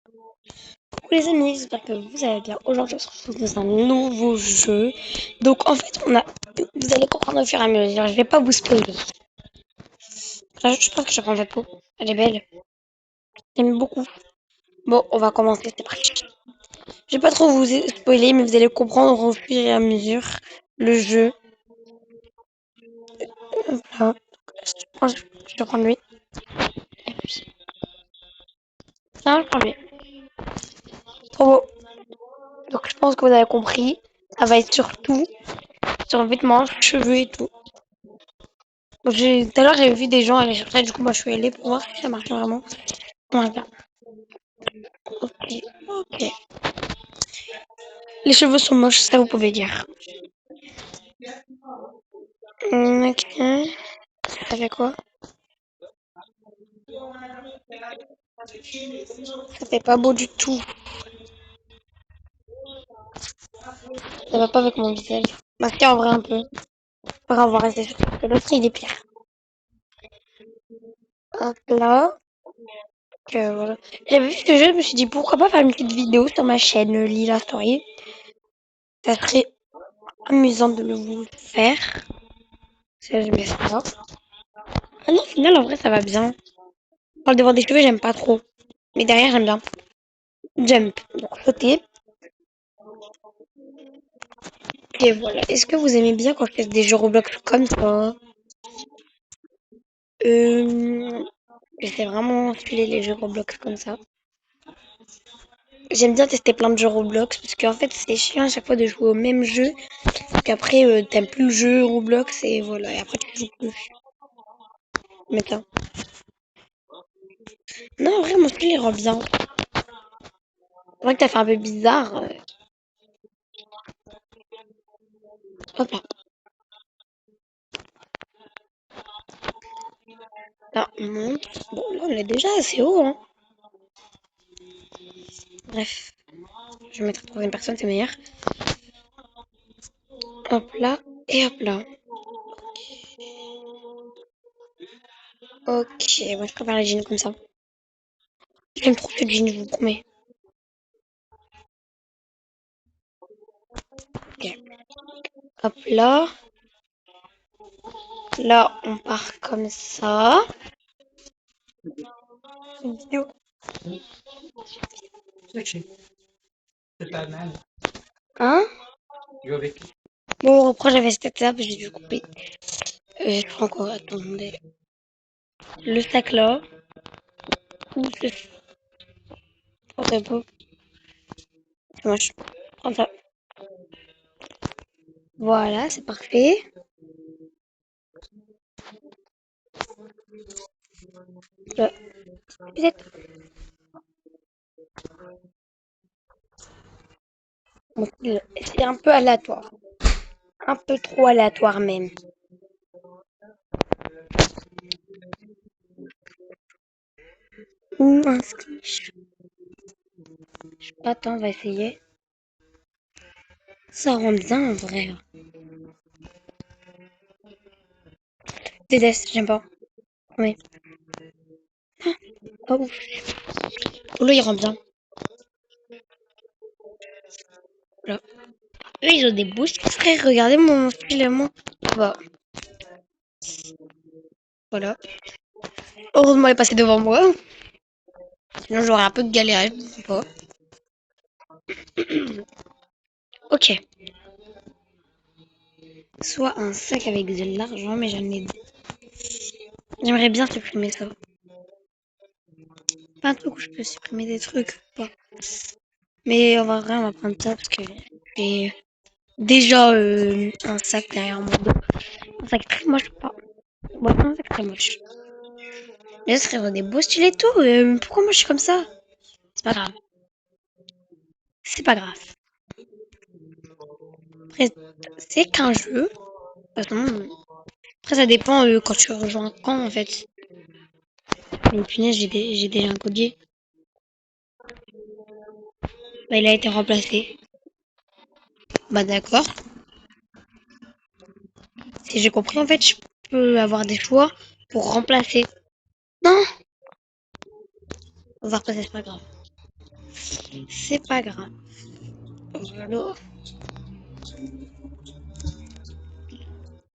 Coucou les amis, j'espère que vous allez bien. Aujourd'hui, on se retrouve dans un nouveau jeu. Donc, en fait, vous allez comprendre au fur et à mesure. Je vais pas vous spoiler. Là, je pense que je prends votre peau. Elle est belle. J'aime beaucoup. Bon, on va commencer. C'est parti. Je vais pas trop vous spoiler, mais vous allez comprendre au fur et à mesure le jeu. Hop là. Je vais prendre lui. Et puis, non, je prends lui. Trop beau. Donc, je pense que vous avez compris. Ça va être sur tout. Sur vêtements, cheveux et tout. Tout à l'heure, j'avais vu des gens aller sur ça, du coup, moi, je suis allée pour voir si ça marchait vraiment. Voilà. Ok, ok. Les cheveux sont moches, ça vous pouvez dire. Ok. Ça fait quoi? Ça fait pas beau du tout. Ça va pas avec mon visage. Bah, si, en vrai, un peu. Pas grave, on va rester sur ça. Parce que l'autre, il est pire. Hop là. Voilà. J'avais vu ce jeu, je me suis dit pourquoi pas faire une petite vidéo sur ma chaîne Lila Story. Ça serait amusant de le vous faire. Ça, je mets ça. Ah non, au final, en vrai, ça va bien. Pour le devant des cheveux, j'aime pas trop. Mais derrière, j'aime bien. Jump. Donc, sauter. Et voilà. Est-ce que vous aimez bien quand je fais des jeux Roblox comme ça? Euh, J'essaie vraiment filer les jeux Roblox comme ça. J'aime bien tester plein de jeux Roblox parce qu'en fait, c'est chiant à chaque fois de jouer au même jeu. Qu'après, t'aimes plus le jeu Roblox et voilà. Et après, tu joues plus. Mais ça. Non, vraiment, ce il rend bien. C'est vrai que t'as fait un peu bizarre. Hop là. Là, on monte. Bon, là, on est déjà assez haut, hein. Bref. Je vais mettre à troisième personne, c'est meilleur. Hop là. Et hop là. Ok, moi je préfère les jeans comme ça. J'aime trop ce jean, je vous promets. Ok. Hop là. Là, on part comme ça. Une vidéo. Hein? Bon, on reprend, j'avais cette étape, j'ai dû couper. Je prends quoi? Attendez. Le sac là. Ou ce porte-peau. C'est moche. Prends ça. Voilà, c'est parfait. Là. Peut-être. Bon, c'est un peu aléatoire. Un peu trop aléatoire même. Ou un ski. Attends, on va essayer. Ça rend bien en vrai. Déteste, j'aime pas. Oui. Pas ouf. Oh là, il rend bien. Là. Eux, ils ont des boosts. Frère, regardez mon filament. Bah, voilà. Heureusement, il est passé devant moi. Sinon, j'aurais un peu galéré. Je sais pas. Ok. Soit un sac avec de l'argent, mais j'en ai. J'aimerais bien supprimer ça. Pas un truc où je peux supprimer des trucs. Pas. Mais en vrai, on va prendre ça parce que j'ai déjà un sac derrière mon dos. Un sac très moche. Pas. Ouais, un sac très moche. Les autres, ils ont des beaux styles et tout. Pourquoi moi je suis comme ça? C'est pas grave. C'est pas grave. Après, c'est qu'un jeu. De toute façon, après, ça dépend quand tu rejoins quand en fait. Mais punaise, j'ai déjà un collier. Bah, il a été remplacé. Bah, d'accord. Si j'ai compris, en fait, je peux avoir des choix pour remplacer. Non, on va repasser, c'est pas grave. C'est pas grave. Voilà.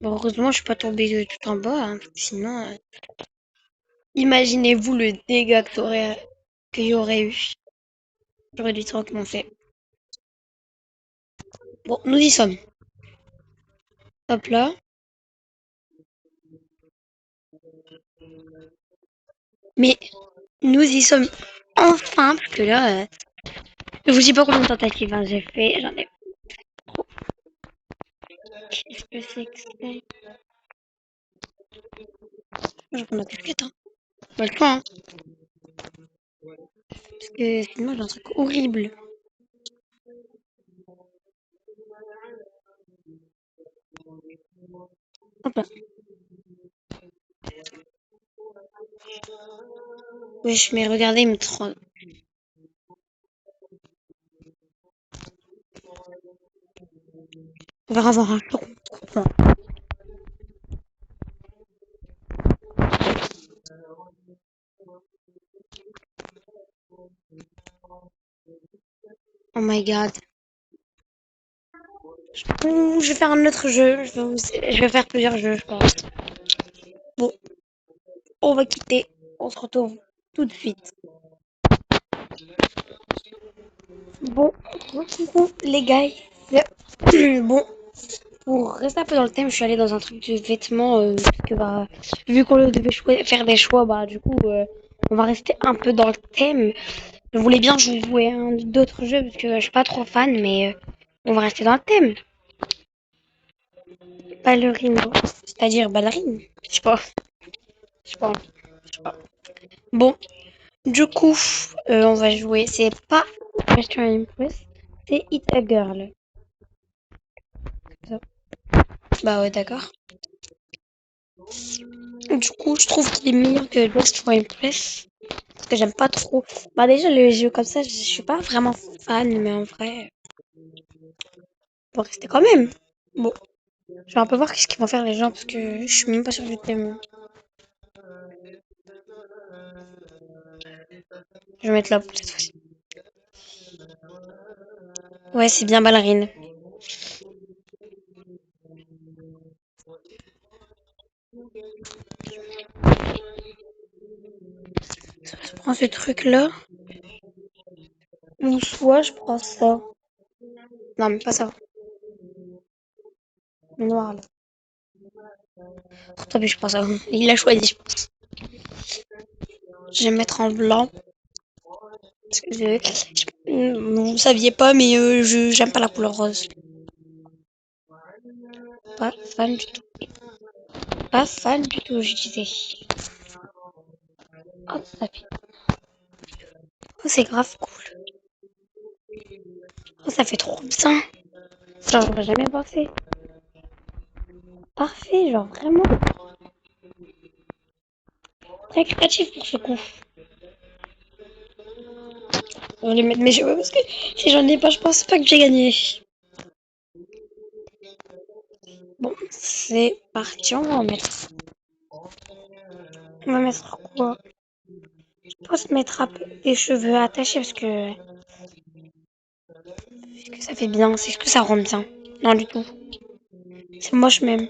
Bon, heureusement, je suis pas tombée tout en bas, hein, sinon, imaginez-vous le dégât qu'il y aurait eu. J'aurais dû tout recommencer. Bon, nous y sommes. Hop là. Mais nous y sommes enfin, parce que là, je vous dis pas combien de tentatives hein, j'ai fait. J'en ai. Qu'est-ce que c'est que ça? Je vais prendre la casquette, hein. Pas le temps, hein. Parce que sinon, j'ai un truc horrible. Hop là. Wesh, mais regardez, il me troll. On va avoir un tour. Oh my god. Ouh, je vais faire un autre jeu. Je vais faire plusieurs jeux, je pense. Bon, on va quitter. On se retrouve tout de suite. Bon, coucou les gars. Bon, pour rester un peu dans le thème, je suis allée dans un truc de vêtements. Parce que, bah, vu qu'on devait faire des choix, bah, du coup, on va rester un peu dans le thème. Je voulais bien jouer à d'autres jeux parce que je suis pas trop fan, mais on va rester dans le thème. Ballerine, c'est-à-dire ballerine. Je sais pas. Je sais pas. Je sais pas. Bon, du coup, on va jouer. C'est pas Question Impress, c'est Hit a Girl. Bah ouais, d'accord. Du coup, je trouve qu'il est meilleur que Just for Impress. Parce que j'aime pas trop. Bah déjà, les jeux comme ça, je suis pas vraiment fan, mais en vrai, pour rester quand même. Bon, je vais un peu voir qu'est-ce qu'ils vont faire les gens, parce que je suis même pas sûre du thème. Je vais mettre là pour cette fois-ci. Ouais, c'est bien ballerine. Je prends ce truc-là, ou soit je prends ça. Non, mais pas ça. Le noir, là. Tant pis, je prends ça. Il a choisi, je pense. Je vais mettre en blanc. Parce que vous saviez pas, mais j'aime pas la couleur rose. Pas fan du tout. Pas fan du tout, je disais. Oh, ça fait. Oh, c'est grave cool. Oh, ça fait trop bien. Genre, j'aurais jamais pensé. Parfait, genre vraiment très créatif pour ce coup. Je vais les mettre mes cheveux parce que si j'en ai pas, je pense pas que j'ai gagné. Bon, c'est parti, on va mettre quoi? Je pense mettre un peu des cheveux attachés parce que ça fait bien, c'est que ça rend bien. Non, du tout. C'est moche même.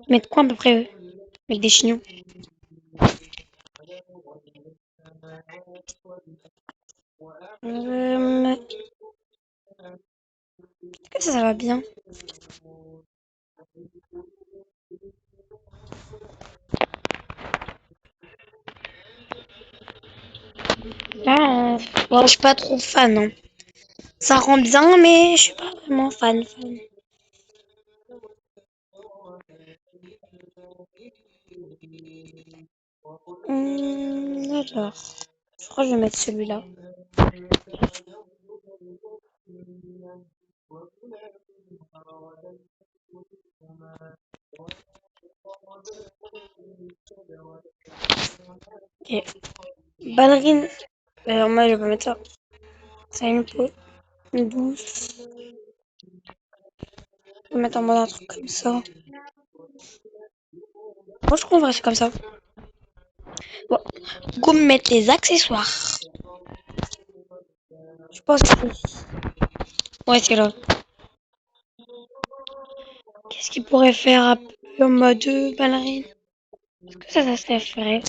Mettre quoi à peu près avec des chignons? Est-ce que ça va bien? Là, bon, je suis pas trop fan. Hein. Ça rend bien, mais je suis pas vraiment fan. Alors, je crois que je vais mettre celui-là. Ok. Ballerine. Alors moi, je vais mettre ça. Ça a une peau douce. Je vais mettre en mode un truc comme ça. Moi, je trouve qu'on va rester comme ça. Bon, go mettre les accessoires. Je pense que c'est ici. Ouais, c'est là. Qu'est-ce qu'il pourrait faire un peu en mode ballerine? Est-ce que ça se ferait?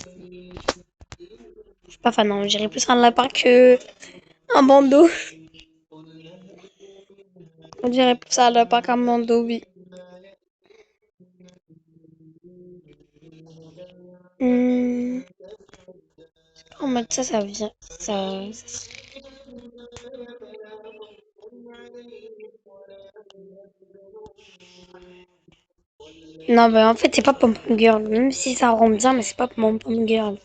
Je suis pas fan, non. J'irais plus un lapin que un bandeau. On dirait plus un lapin qu'un bandeau, oui. Hmm, en mode ça vient. Ça. Non, bah en fait, c'est pas Pom Pom Girl. Même si ça rend bien, mais c'est pas Pom Pom Girl.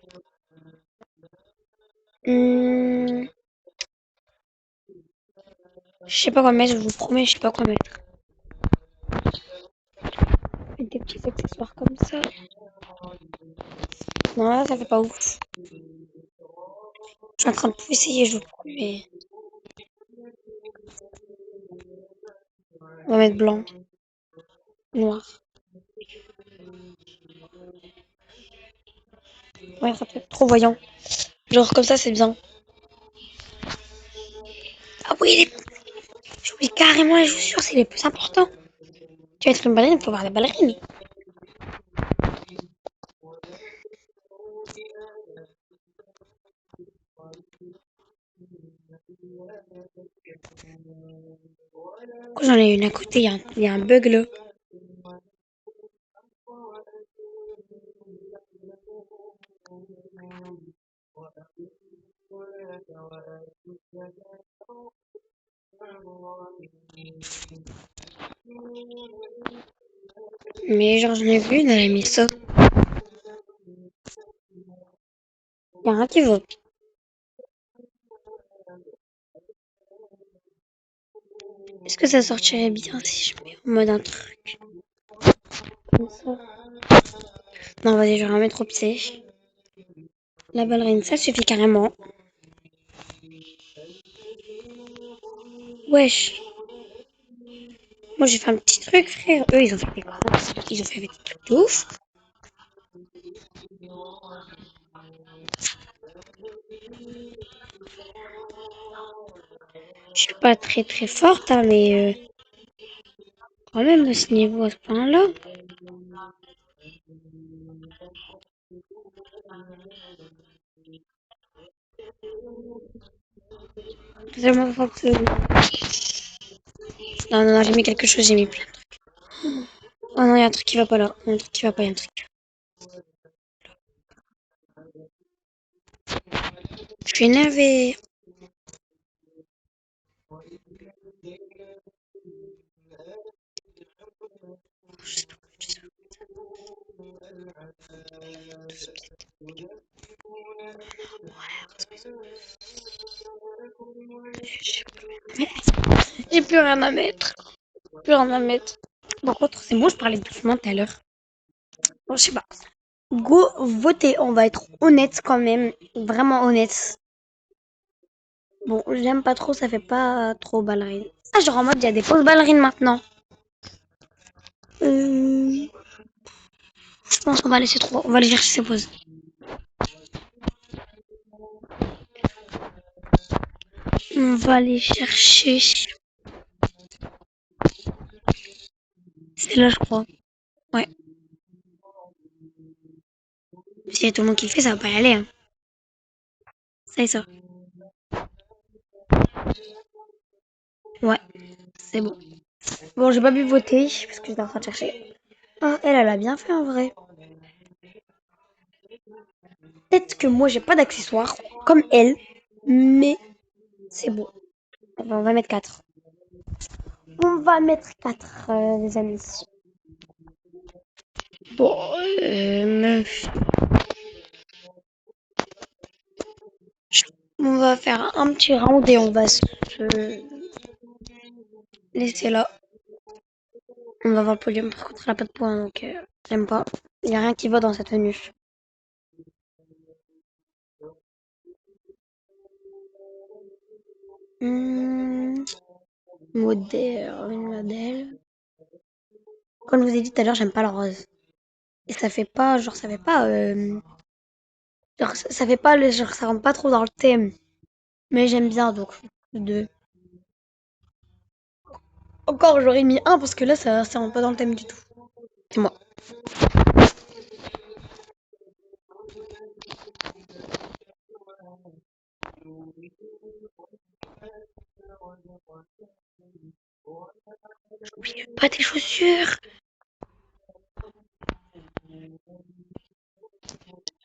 Hmm, je sais pas quoi mettre, je vous promets, je sais pas quoi mettre. Des petits accessoires comme ça. Non, là, ça fait pas ouf. Je suis en train de tout essayer, je vous promets. On va mettre blanc, noir. Ouais, ça peut être trop voyant. Genre comme ça, c'est bien. Ah oui, j'oublie carrément les chaussures, c'est les plus importants. Tu vas être une ballerine, il faut avoir des ballerines. Pourquoi j'en ai une à côté, il y a un bug là. Mais genre, j'en ai vu une, elle a mis ça. Il y a rien qui va. Est-ce que ça sortirait bien si je mets en mode un truc comme ça? Non, vas-y, je vais rien mettre au pied. La ballerine, ça suffit carrément. Wesh. Moi, j'ai fait un petit truc, frère. Eux, ils ont fait des grands. Ils ont fait des trucs de ouf. Je suis pas très très forte, hein, mais quand même, de ce niveau à ce point-là. Tellement forte. Non, non, non, j'ai mis quelque chose, j'ai mis plein. Oh non, il y a un truc qui va pas là. Il y a un truc qui va pas, il y a un truc. Je suis énervée. J'ai plus rien à mettre. Plus rien à mettre. Par contre, c'est bon, je parlais doucement tout à l'heure. Bon, je sais pas. Go, votez. On va être honnête quand même. Vraiment honnête. Bon, j'aime pas trop, ça fait pas trop ballerine. Ah, genre en mode, il y a des fausses ballerines maintenant. Euh, je pense qu'on va laisser trop. On va aller chercher ces pauses. On va aller chercher. C'est là, je crois. Ouais. Si y a tout le monde qui le fait, ça va pas y aller. Hein. Ça et ça. Ouais, c'est bon. Bon, j'ai pas pu voter parce que j'étais en train de chercher. Ah, elle a bien fait en vrai. Peut-être que moi, j'ai pas d'accessoires comme elle, mais c'est bon. On va mettre 4. On va mettre 4, les amis. Bon, meuf. On va faire un petit round et on va se laisser là. On va voir le podium. Par contre, elle a pas de points, donc j'aime pas. Il y a rien qui va dans cette tenue. Hmm, modèle. Comme je vous ai dit tout à l'heure, j'aime pas le rose. Et ça fait pas, genre, ça fait pas, genre, ça fait pas, genre, ça rentre pas trop dans le thème. Mais j'aime bien, donc. 2. Encore, j'aurais mis un parce que là, ça rentre pas dans le thème du tout. C'est moi. N'oublie pas tes chaussures.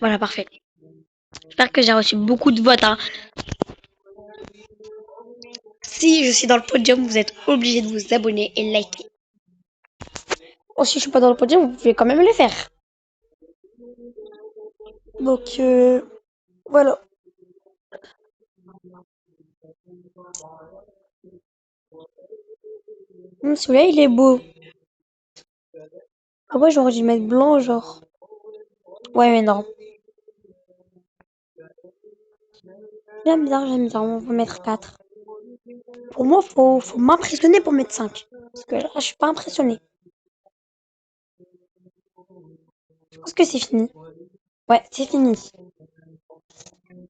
Voilà, parfait. J'espère que j'ai reçu beaucoup de votes, hein. Si je suis dans le podium, vous êtes obligés de vous abonner et liker. Oh, si je suis pas dans le podium, vous pouvez quand même le faire. Donc, voilà. Celui-là, il est beau. Ah ouais, j'aurais dû mettre blanc, genre. Ouais, mais non. J'aime bien. On va mettre 4. Pour moi, faut m'impressionner pour mettre 5. Parce que là, je suis pas impressionnée. Je pense que c'est fini. Ouais, c'est fini.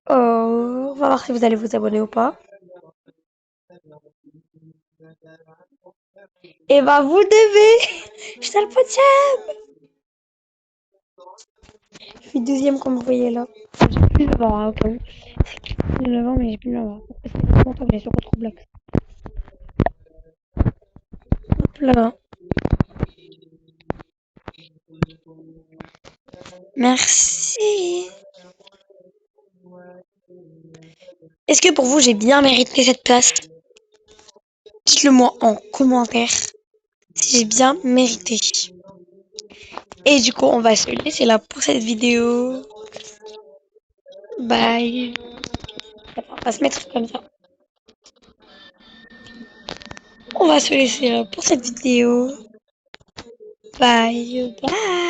On va voir si vous allez vous abonner ou pas. Et bah, vous devez. Je suis dans le podium. Je suis deuxième, comme vous voyez là. J'ai plus l'avoir, hein, au cas où. J'ai l'avant, mais j'ai plus l'avoir. Pourquoi ça fait longtemps que j'ai sur Roblox. Hop là. Merci. Est-ce que pour vous, j'ai bien mérité cette place? Dites-le moi en commentaire si j'ai bien mérité. Et du coup, on va se laisser là pour cette vidéo. Bye. On va se mettre comme ça. On va se laisser là pour cette vidéo. Bye. Bye.